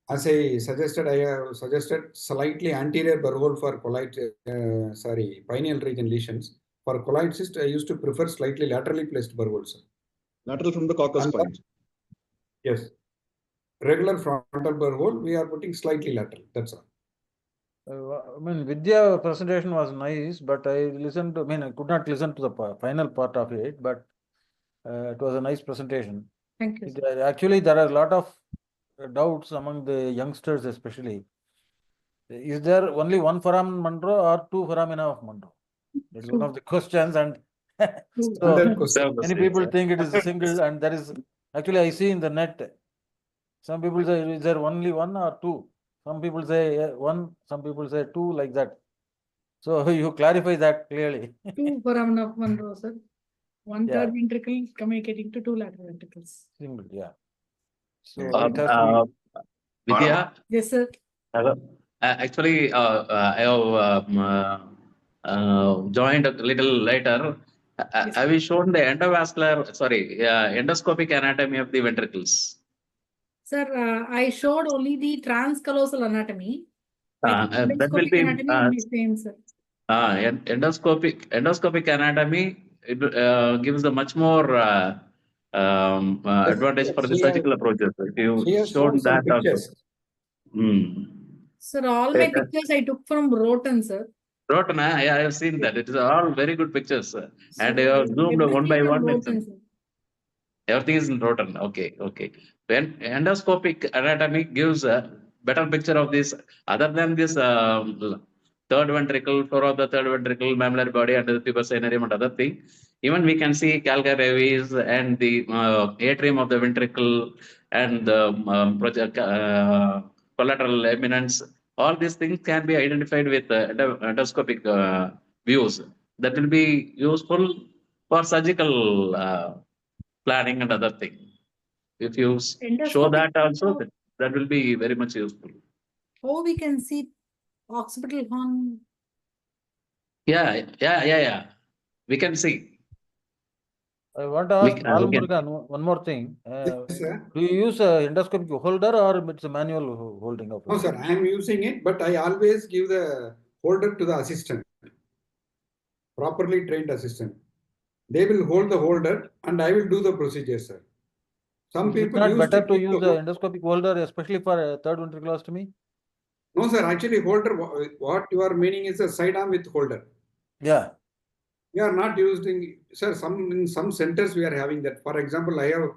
As I suggested, I have suggested slightly anterior burrow for colloid, pineal region lesions. For colloid cyst, I used to prefer slightly laterally placed burrow, sir. Lateral from the caucus point. Yes. Regular frontal burrow, we are putting slightly lateral. That's all. I mean, Vidhya presentation was nice, but I could not listen to the final part of it, but it was a nice presentation. Thank you, sir. Actually, there are a lot of doubts among the youngsters, especially. Is there only one foramen Monroe or two foramina of Monroe? That's one of the questions, and so 100%. many people think it is a single, and there is actually I see in the net. Some people say, is there only one or two? Some people say one, some people say two, like that. So you clarify that clearly. Two foramen of Monroe, sir. One Yeah. third ventricle communicating to two lateral ventricles. Single, yeah. So Yeah. it has to be. Vidhya, Yes, sir. hello. Actually, I have joined a little later. Yes. Have you shown the endoscopic anatomy of the ventricles? Sir, I showed only the transcallosal anatomy. That will Endoscopic be anatomy will be same, sir. endoscopic anatomy. It gives a much more advantage for the surgical approaches. If She you has shown shown some that also. pictures. Sir, all my pictures I took from Roten, sir. Roten, I have seen that. It is all very good pictures. And you have zoomed Everything one by on one. Roten, sir. Everything is in Roten. Okay. When endoscopic anatomy gives a better picture of this, other than this third ventricle, floor of the third ventricle, mammillary body, and the tuberous cinerarium and other thing. Even we can see calca revis and the atrium of the ventricle and the collateral eminence. All these things can be identified with endoscopic views. That will be useful for surgical planning and other thing. If you show Endoscopic that also, view. that will be very much useful. How we can see occipital horn? Yeah. We can see. I want to We ask can- we can- Balamurugan one more thing. Yes, sir. Do you use a endoscopic holder or it's a manual holding of it? No, sir, I am using it, but I always give the holder to the assistant, properly trained assistant. They will hold the holder and I will do the procedure, sir. Some Is it people not use better to keep use the the endoscopic holder, especially for third ventriculostomy? No, sir, actually holder, what you are meaning is a side arm with holder. Yeah. We are not using, sir, in some centers we are having that. For example, I have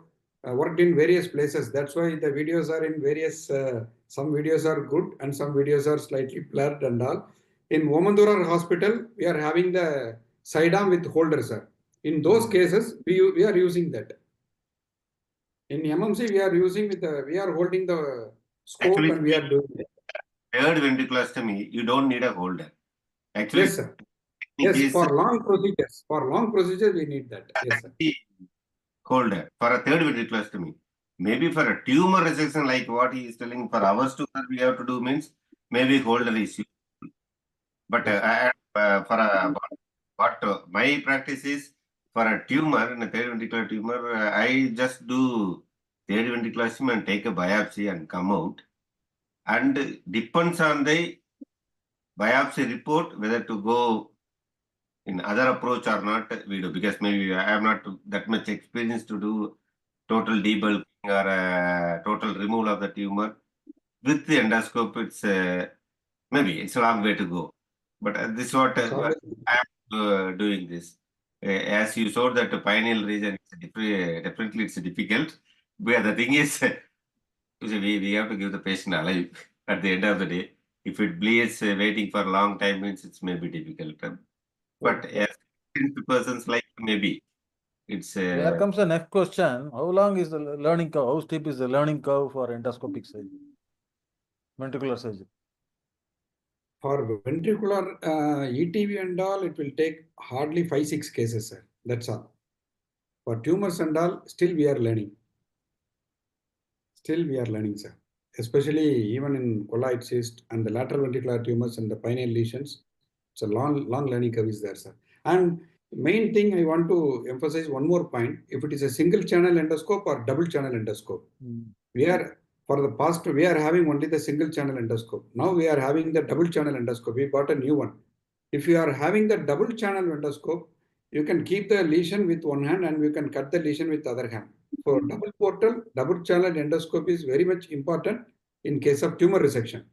worked in various places. That's why the videos are in various, some videos are good and some videos are slightly blurred and all. In Womandurar Hospital, we are having the side arm with holder, sir. In those cases, we are using that. In MMC, we are using we are holding the scope Actually, and we are doing it. Third ventriculostomy, you don't need a holder. Actually, Yes, sir. Yes, for long procedures, we need that. Yes, sir. Holder for a third ventriculostomy. Maybe for a tumor resection, like what he is telling, for hours to we have to do means maybe holder is useful. But my practice is for a tumor, in a third ventricular tumor, I just do third ventriculostomy and take a biopsy and come out. And depends on the biopsy report whether to go in other approach or not, we do, because maybe I am not that much experience to do total debulking or total removal of the tumor. With the endoscope, it's maybe it's a long way to go. But this is what I am doing this. As you saw that the pineal region, definitely it's difficult. But the thing is, we have to give the patient alive at the end of the day. If it bleeds, waiting for a long time means it's maybe difficult. But as persons like maybe it's Here comes the next question. How long is the learning curve? How steep is the learning curve for endoscopic surgery? Ventricular surgery. For ventricular ETV and all, it will take hardly 5-6 cases, sir. That's all. For tumors and all, still we are learning. Still we are learning, sir. Especially even in colloid cyst and the lateral ventricular tumors and the pineal lesions, it's a long learning curve is there, sir. And main thing I want to emphasize one more point. If it is a single channel endoscope or double channel endoscope, we are having only the single channel endoscope. Now we are having the double channel endoscope. We bought a new one. If you are having the double channel endoscope, you can keep the lesion with one hand and you can cut the lesion with the other hand. So double portal, double channel endoscope is very much important in case of tumor resection.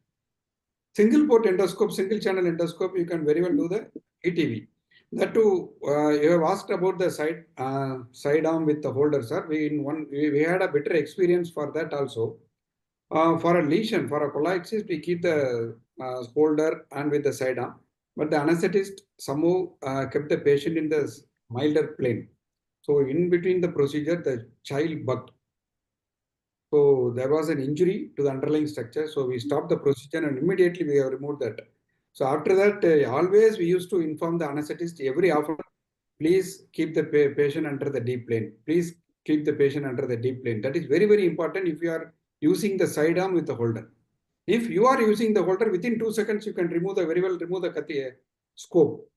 Single port endoscope, single channel endoscope, you can very well do the ETV. That too, you have asked about the side arm with the holder, sir. We had a better experience for that also. For a lesion, for a colloid cyst, we keep the holder and with the side arm. But the anesthetist somehow kept the patient in the milder plane. So in between the procedure, the child bucked. So there was an injury to the underlying structure. So we stopped the procedure and immediately we have removed that. So after that, always we used to inform the anesthetist every hour, please keep the patient under the deep plane. Please keep the patient under the deep plane. That is very, very important if you are using the side arm with the holder. If you are using the holder, within 2 seconds, you can remove the scope.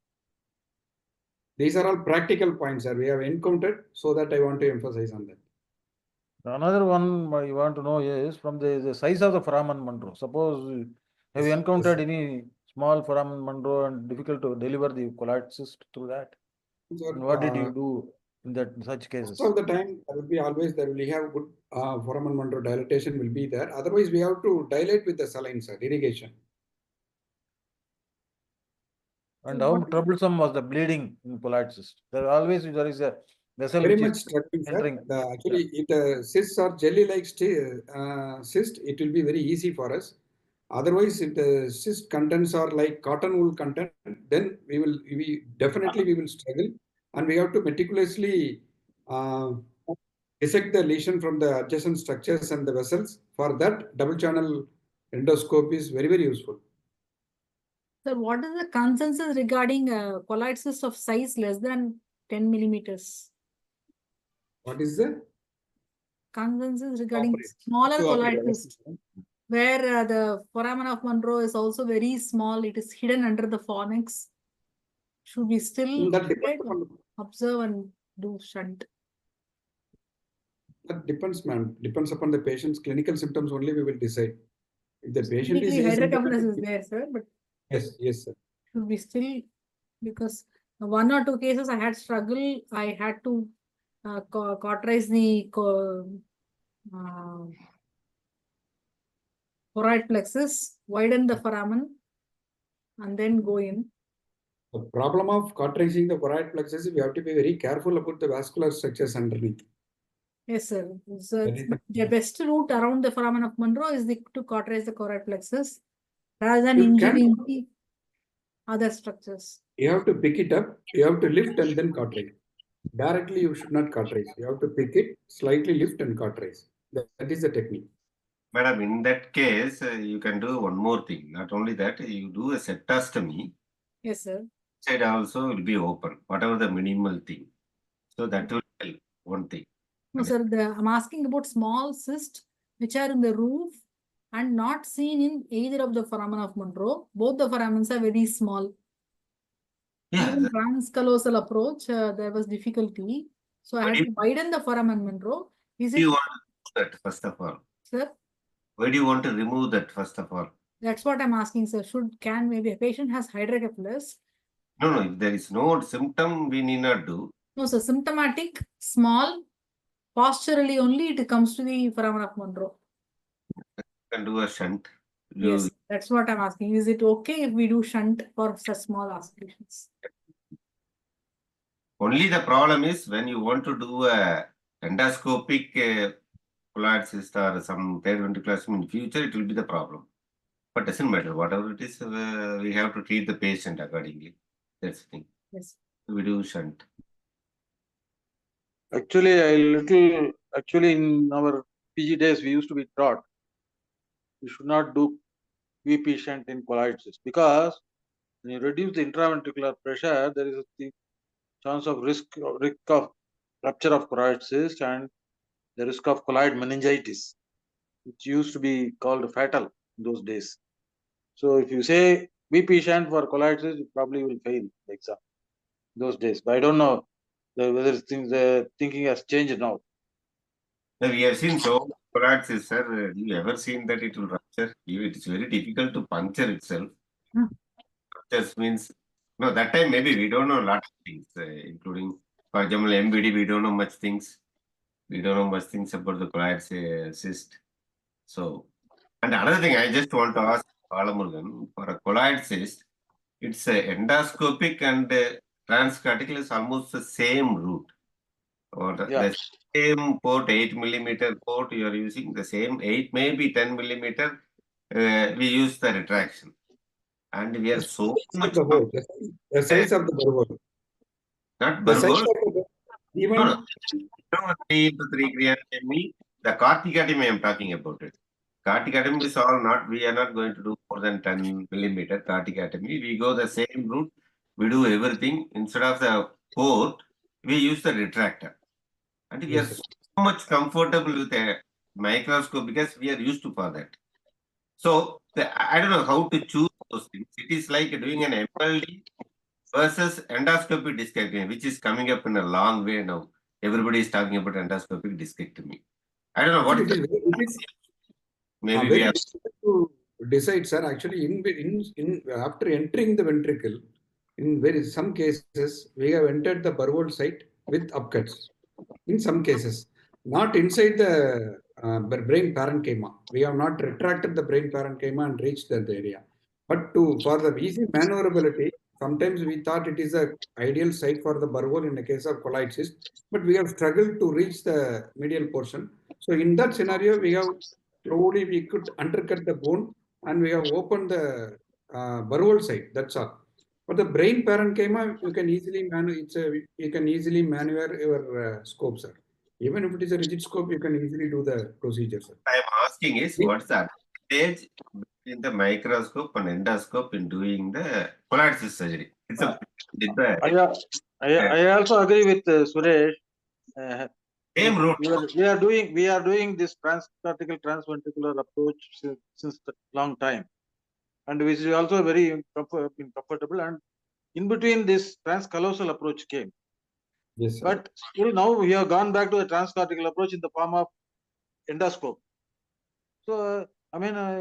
These are all practical points that we have encountered, so that I want to emphasize on that. Another one you want to know is from the size of the foramen Monroe. Suppose have you encountered any small foramen Monroe and difficult to deliver the colloid cyst through that? And what did you do in such cases? Most of the time, there will have good foramen Monroe dilatation will be there. Otherwise, we have to dilate with the saline, sir, irrigation. And how troublesome was the bleeding in colloid cyst? There is a vessel Very which much is struggling, entering. Actually, if the cysts are jelly-like cyst, it will be very easy for us. Otherwise, if the cyst contents are like cotton wool content, then we definitely will struggle, and we have to meticulously dissect the lesion from the adjacent structures and the vessels. For that, double channel endoscope is very, very useful. So what is the consensus regarding colloid cyst of size less than 10 millimeters? What is the Consensus regarding smaller colloid cyst, where the foramen of Monroe is also very small. It is hidden under the fornix. Should we still That depends upon observe and do shunt? that depends, ma'am. Depends upon the patient's clinical symptoms only we will decide. If the patient is Technically, hydrocephalus is asymptomatic, there, sir, but yes, sir. should we still, because 1 or 2 cases I had struggle, I had to cauterize the choroid plexus, widen the foramen, and then go in. The problem of cauterizing the choroid plexus is we have to be very careful about the vascular structures underneath. Yes, sir. So That is the best route around the foramen of Monroe is to cauterize the choroid plexus rather than You can- injuring the other structures. You have to pick it up, you have to lift and then cauterize. Directly you should not cauterize. You have to pick it, slightly lift and cauterize. That is the technique. Madam, in that case, you can do one more thing. Not only that, you do a septostomy. Yes, sir. Side also will be open, whatever the minimal thing. So that will help. One thing. No, sir. I'm asking about small cysts which are in the roof and not seen in either of the foramen of Monroe. Both the foramens are very small. Yeah. Even transcallosal approach, there was difficulty. So I had to widen the foramen Monroe. Is Why do it, you want to remove that first of all? sir? Why do you want to remove that first of all? That's what I'm asking, sir. Can maybe a patient has hydrocephalus? No. If there is no symptom, we need not do. No, sir. Symptomatic, small, posturally only it comes to the foramen of Monroe. You can do a shunt. Yes, that's what I'm asking. Is it okay if we do shunt for such small oscillations? Only the problem is when you want to do a endoscopic colloid cyst or some ventricular in future, it will be the problem. But doesn't matter. Whatever it is, we have to treat the patient accordingly. That's the thing. Yes. We do shunt. Actually, in our PG days, we used to be taught we should not do VP shunt in colloid cyst because when you reduce the intraventricular pressure, there is a chance of risk of rupture of choroid cyst and the risk of colloid meningitis, which used to be called fatal in those days. So if you say VP shunt for colloid cyst, you probably will fail the exam those days. But I don't know whether the thinking has changed now. We have seen so many colloid cysts, sir. Have you ever seen that it will rupture? It is very difficult to puncture itself. Ruptures means, no, that time maybe we don't know a lot of things, including, for example, MBD, we don't know much things. We don't know much things about the colloid cyst. So, and another thing I just want to ask Balamurugan, for a colloid cyst, it's endoscopic and transcortical is almost the same route. Or the same port, 8 millimeter port you are using, the same 8, maybe 10 millimeter, we use the retraction. And we are so much. The size of the burr hole. Not burr hole. Even no. 3 into 3 creatinine, the corticotomy I am talking about it. Corticotomy is all not, we are not going to do more than 10 millimeter corticotomy. We go the same route, we do everything. Instead of the port, we use the retractor. And we are so much comfortable with a microscope because we are used to for that. So I don't know how to choose those things. It is like doing an MLD versus endoscopic discectomy, which is coming up in a long way now. Everybody is talking about endoscopic discectomy. I don't know what it is. Maybe we have to decide, sir. Actually, in after entering the ventricle, in some cases we have entered the burr hole site with upcuts. In some cases, not inside the brain parenchyma. We have not retracted the brain parenchyma and reached that area. But for the easy maneuverability, sometimes we thought it is an ideal site for the burr hole in the case of colloid cyst, but we have struggled to reach the medial portion. So in that scenario, we could undercut the bone and we have opened the burr hole site. That's all. But the brain parenchyma, you can easily maneuver your scope, sir. Even if it is a rigid scope, you can easily do the procedure, sir. I am asking is what's the advantage in the microscope and endoscope in doing the colloid cyst surgery? It's a I also agree with Suresh. Same route. We are doing this transcortical transventricular approach since a long time, and which is also very comfortable. And In between this transcallosal approach came. Yes, sir. But still now we have gone back to the transcortical approach in the form of endoscope. So, I mean, I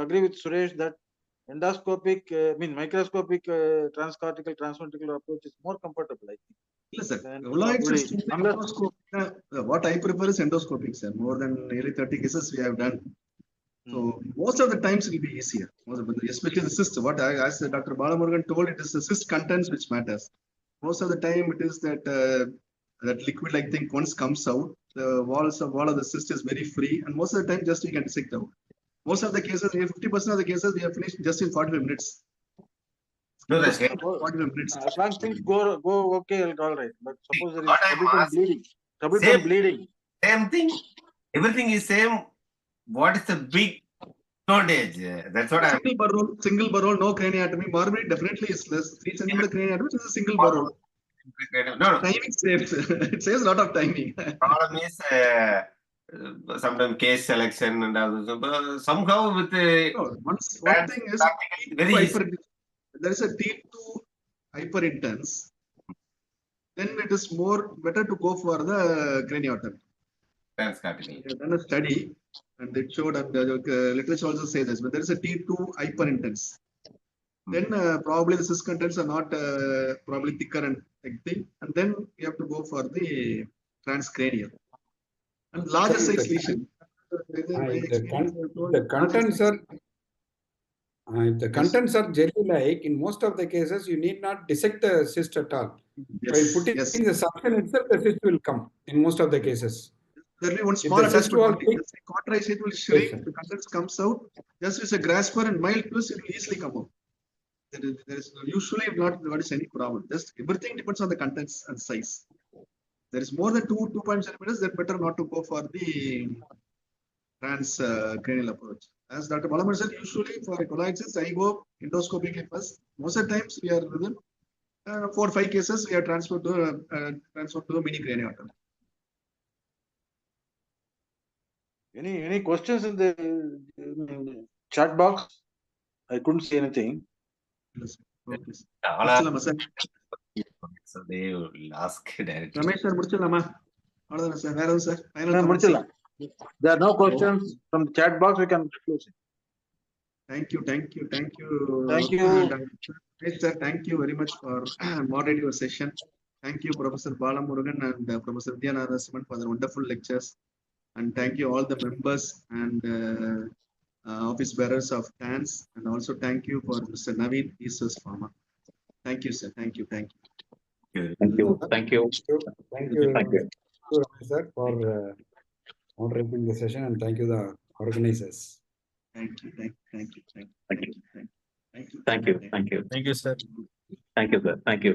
agree with Suresh that endoscopic, microscopic transcortical transventricular approach is more comfortable, I think. Yes, sir. Then Colloid probably, cyst in the unless- endoscope, what I prefer is endoscopic, sir. More than nearly 30 cases we have done. So most of the times it will be easier, especially the cyst. What as Dr. Balamurugan told, it is the cyst contents which matters. Most of the time it is that that liquid-like thing once comes out, the wall of the cyst is very free, and most of the time just you can dissect out. Most of the cases, 50% of the cases we have finished just in 45 minutes. No, the 45 minutes. as long as things go okay, all right. But suppose there is What I'm trouble from asking- bleeding, trouble Same. from bleeding. Same thing. Everything is same. What is the big advantage? That's what I'm. Single burrow, no craniotomy. Morbidity definitely is less. 3 centimeter craniotomy is a single burrow. No. Timing saves. It saves a lot of timing. Problem is sometimes case selection and all those. Somehow with One thing is very easy. there is a T2 hyperintense, then it is more better to go for the craniotomy. Transcortical. We have done a study and it showed, and the literature also says this, but there is a T2 hyperintense. Then probably the cyst contents are not probably thicker and thick, and then you have to go for the transcranial and larger size lesion. The contents are if the contents are jelly-like, in most of the cases, you need not dissect the cyst at all. While putting in the suction itself, the cyst will come in most of the cases. There will be one If small the cyst attachment. was thick, Cauterized, it will shrink. Yes, The contents comes out. Just with a grasper and mild twist, it will easily come out. There is usually not what is any problem. Just everything depends on the contents and size. There is more than 2.5 centimeters, then better not to go for the transcranial approach. As Dr. Balamurugan said, usually for colloids, I go endoscopically first. Most of the times we are within 4 or 5 cases we are transferred to a mini craniotomy. Any questions in the chat box? I couldn't see anything. Okay. So they will ask directly. Ramesh sir, முடிச்சிடலாமா? அவ்வளவுதானே sir? வேற எதுவும் sir? Final No, comments? முடிச்சிடலாம். There are no questions from the chat box. We can close it. Thank you. Thank you. Yes, sir. Thank you very much for moderating your session. Thank you, Professor Balamurugan and Professor Vidhya Narasimhan for the wonderful lectures. And thank you all the members and office bearers of TANS. And also thank you for Mr. Naveen Esus Pharma. Thank you, sir. Thank you. Thank you. Thank you, Ramesh sir, for moderating the session, and thank you, the organizers. Thank you, sir. Thank you, sir. Thank you.